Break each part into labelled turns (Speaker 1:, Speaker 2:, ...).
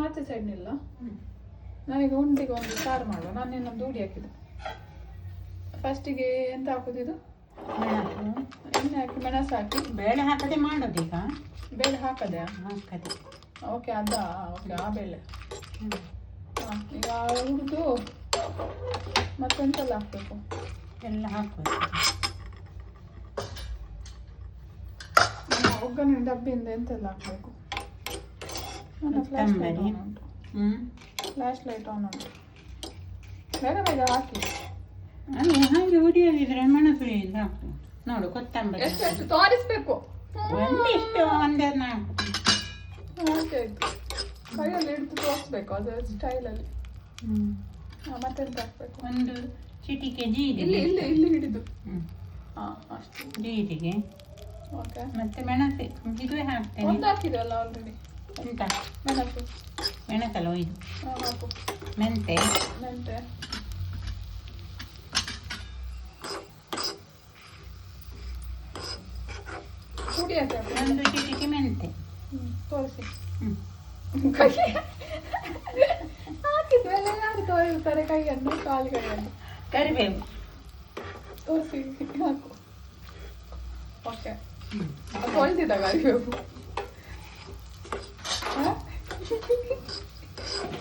Speaker 1: ಆಚೆ ಸೈಡ್ ನಿಲ್ಲ. ನನಗೆ ಉಂಡಿಗೆ ಒಂದು ಸಾರು ಮಾಡುವ. ನಾನು ಇನ್ನೊಂದು ಉಡಿ ಹಾಕಿದೆ. ಫಸ್ಟಿಗೆ ಎಂತ ಹಾಕೋದಿದು? ಎಣ್ಣೆ ಹಾಕಿ ಮೆಣಸು ಹಾಕಿ
Speaker 2: ಬೇಳೆ ಹಾಕದೆ ಮಾಡೋದೀಗ.
Speaker 1: ಬೇಳೆ ಹಾಕದೆ
Speaker 2: ಹಾಕದೆ.
Speaker 1: ಓಕೆ ಅದಾ? ಓಕೆ ಆ ಬೇಳೆ. ಹಾಂ ಈಗ ಹುರಿದು ಮತ್ತೆಂತೆಲ್ಲ ಹಾಕಬೇಕು?
Speaker 2: ಎಲ್ಲ ಹಾಕೋದು.
Speaker 1: ಒಗ್ಗರಣೆ ಡಬ್ಬಿಯಿಂದ ಎಂತೆಲ್ಲ ಹಾಕಬೇಕು? ನನ್ನ ಫ್ಲಾಶ್ ಲೈಟ್ ಆನ್ ಉಂಟು. ಫ್ಲಾಶ್ ಲೈಟ್ ಆನ್ ಉಂಟು. ಬೇಗ ಬೇಗ ಹಾಕಿ.
Speaker 2: ಅಲ್ಲ ಹಾಗೆ ಉರಿಯೋದಿದ್ರೆ ಮೆಣಸುಳಿಯಿಂದ ಹಾಕು. ನೋಡು ಕೊತ್ತಂಬರಿ
Speaker 1: ಎಷ್ಟು ತೋರಿಸ್ಬೇಕು?
Speaker 2: ಒಂದಿಷ್ಟು ಒಂದೆರಡು ನಾಲ್ಕು.
Speaker 1: ಓಕೆ ಆಯ್ತು. ಕೈಯಲ್ಲಿ ಹಿಡಿದು ತೋರಿಸ್ಬೇಕು ಅದು ಸ್ಟೈಲಲ್ಲಿ. ಮತ್ತೆಂತ ಹಾಕ್ಬೇಕು?
Speaker 2: ಒಂದು ಚಿಟಿಕೆ ಜೀರಿಗೆ.
Speaker 1: ಇಲ್ಲಿ ಇಲ್ಲಿ ಇಲ್ಲಿ ಹಿಡಿದು. ಹಾಂ ಅಷ್ಟು
Speaker 2: ಜೀರಿಗೆ.
Speaker 1: ಓಕೆ.
Speaker 2: ಮತ್ತೆ ಮೆಣಸು ಇದುವೇ ಹಾಕ್ತೇನೆ.
Speaker 1: ಒಂದು ಹಾಕಿದೆಯಲ್ಲ ಆಲ್ರೆಡಿ.
Speaker 2: ಎಂತ?
Speaker 1: ಮೆಣಸು.
Speaker 2: ಮೆಣಸಲ್ಲ ಇದು.
Speaker 1: ಹಾಕು.
Speaker 2: ಮೆಂತೆ.
Speaker 1: ಮೆಂತೆ. ಪುಡಿ ಹಾಕಿ.
Speaker 2: ಒಂದು ಚಿಟಿಕೆ ಮೆಂತೆ.
Speaker 1: ತೋರಿಸಿ. ಹಾಕಿದ್ಮೇಲೆ ಯಾರು ತೋರಿಸ್ತಾರೆ ಕೈಯನ್ನು ಕಾಲುಗಳನ್ನು?
Speaker 2: ಕರಿಬೇವು
Speaker 1: ತೋರಿಸಿ ಹಾಕು. ಓಕೆ. ಹೊಳ್ತಿದ್ದ ಕರಿಬೇವು.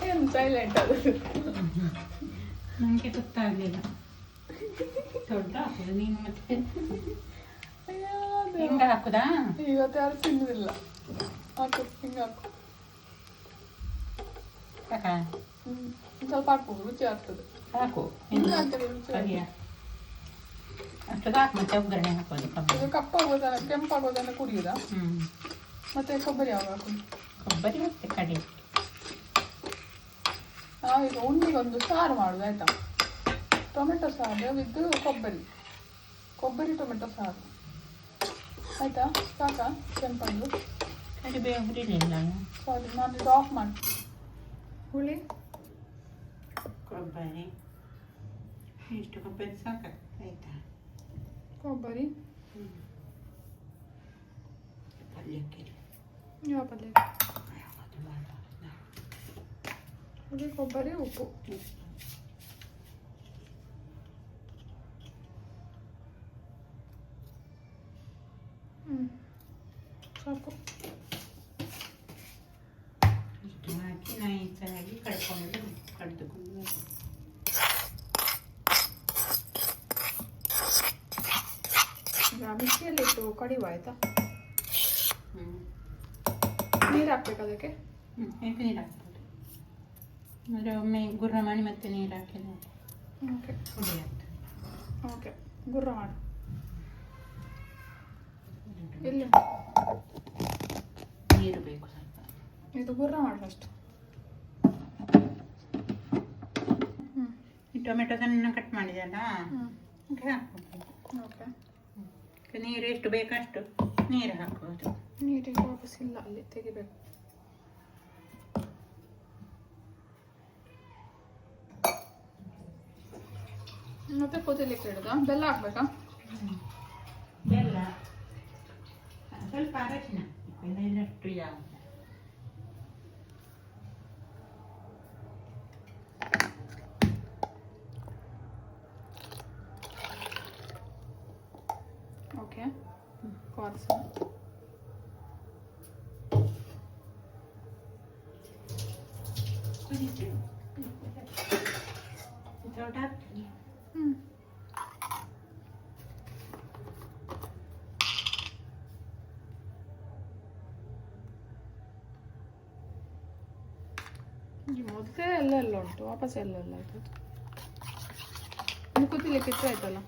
Speaker 1: ಏನು ಸೈಲೆಂಟ್ ಅದು?
Speaker 2: ನನಗೆ ಗೊತ್ತಾಗಲಿಲ್ಲ. ದೊಡ್ಡ ಹಾಕುದು ನೀನು ಮತ್ತೆ ಹಿಂಗೆ ಹಾಕುದಾ?
Speaker 1: ಇವತ್ತು ಯಾರು ತಿನ್ನುವುದಿಲ್ಲ. ಹಾಕು ಹಿಂಗೆ ಹಾಕು.
Speaker 2: ಸಾಕಾ?
Speaker 1: ಸ್ವಲ್ಪ ಹಾಕು, ರುಚಿ ಆಗ್ತದೆ.
Speaker 2: ಸಾಕು.
Speaker 1: ಹಿಂಗೆ ಹಾಕಿದ್ರೆ ರುಚಿ
Speaker 2: ಸರಿಯಾ? ಅಷ್ಟು ಸಾಕು. ಮತ್ತೆ ಒಗ್ಗರಣೆ ಹಾಕೋದು.
Speaker 1: ಇದು ಕಪ್ಪಾಗೋದನ್ನ ಕೆಂಪಾಗೋದನ್ನ ಕುಡಿಯುದಾ? ಮತ್ತೆ ಕೊಬ್ಬರಿ ಯಾವಾಗ ಹಾಕುದು?
Speaker 2: ಕೊಬ್ಬರಿ ಮತ್ತೆ ಕಡಿ.
Speaker 1: ನಾವೀಗ ಉಂಡಿಗೊಂದು ಸಾರು ಮಾಡುದು ಆಯ್ತಾ? ಟೊಮೆಟೊ ಸಾರು ವಿತ್ ಕೊಬ್ಬರಿ ಟೊಮೆಟೊ ಸಾರು ಆಯ್ತಾ? ಸಾಕಾ? ಕೆಂಪಂದು
Speaker 2: ಕರಿಬೇವು ಹುರಿಲಿಲ್ಲ.
Speaker 1: ಸಾರಿ, ನಾನು ಇದು ಆಫ್ ಮಾಡಿ. ಹುಳಿ
Speaker 2: ಕೊಬ್ಬರಿ ಇಷ್ಟು ಕೊಬ್ಬರಿ ಸಾಕಾಗ್ತದೆ ಆಯ್ತಾ?
Speaker 1: ಕೊಬ್ಬರಿ
Speaker 2: ಪಲ್ಯಕ್ಕೆ
Speaker 1: ಯಾವ ಪಲ್ಯ? ಹುಳಿ ಕೊಬ್ಬರಿ ಉಪ್ಪು. ಸಾಕು.
Speaker 2: ಇಷ್ಟು ಹಾಕಿ ನೈಸಾಗಿ ಕಡ್ಕೊಂಡು ಕಡ್ದುಕೊಂಡು
Speaker 1: ಮಿಕ್ಸಿಯಲ್ಲಿ ಇಟ್ಟು ಕಡಿಯುವ ಆಯ್ತಾ? ನೀರು ಹಾಕ್ಬೇಕು ಅದಕ್ಕೆ?
Speaker 2: ಯಾಕೆ ನೀರು ಹಾಕ್ಬೋದು? ಅಂದರೆ ಒಮ್ಮೆ ಗುರ್ರ ಮಾಡಿ ಮತ್ತೆ ನೀರು ಹಾಕಿದ್ರೆ
Speaker 1: ಓಕೆ
Speaker 2: ಹುಳಿ ಆಗ್ತದೆ.
Speaker 1: ಓಕೆ, ಗುರ್ರ ಮಾಡು. ಇಲ್ಲಿ
Speaker 2: ನೀರು ಬೇಕು ಸ್ವಲ್ಪ.
Speaker 1: ಇದು ಗುರ್ರ ಮಾಡು ಫಸ್ಟ್.
Speaker 2: ಈ ಟೊಮೆಟೊ ಸಣ್ಣ ಕಟ್ ಮಾಡಿದೆಯಲ್ಲ ಹಾಕ್ಬೋದು.
Speaker 1: ಓಕೆ.
Speaker 2: ನೀರು ಎಷ್ಟು ಬೇಕಷ್ಟು ನೀರು ಹಾಕ್ಬೋದು.
Speaker 1: ನೀರಿಗೆ ವಾಪಸ್ ಇಲ್ಲ, ಅಲ್ಲಿ ತೆಗಿಬೇಕು. ಮತ್ತೆ ಕುದಿಲಿಕ್ಕೆ ಇಡುದಾ? ಬೆಲ್ಲ ಹಾಕ್ಬೇಕಾ?
Speaker 2: ಬೆಲ್ಲ ಸ್ವಲ್ಪ ಅರಶಿನ ಇದಷ್ಟು ಇದಾಗುತ್ತೆ.
Speaker 1: ಓಕೆ, ಕಾರ್ಸ್ ಮೊದಲೇ ಎಲ್ಲ ಉಂಟು, ವಾಪಸ್ ಎಲ್ಲ ಆಯ್ತು. ಕುದಿಲಿಕ್ಕೆ ಇಟ್ಟರೆ ಆಯ್ತಲ್ಲ.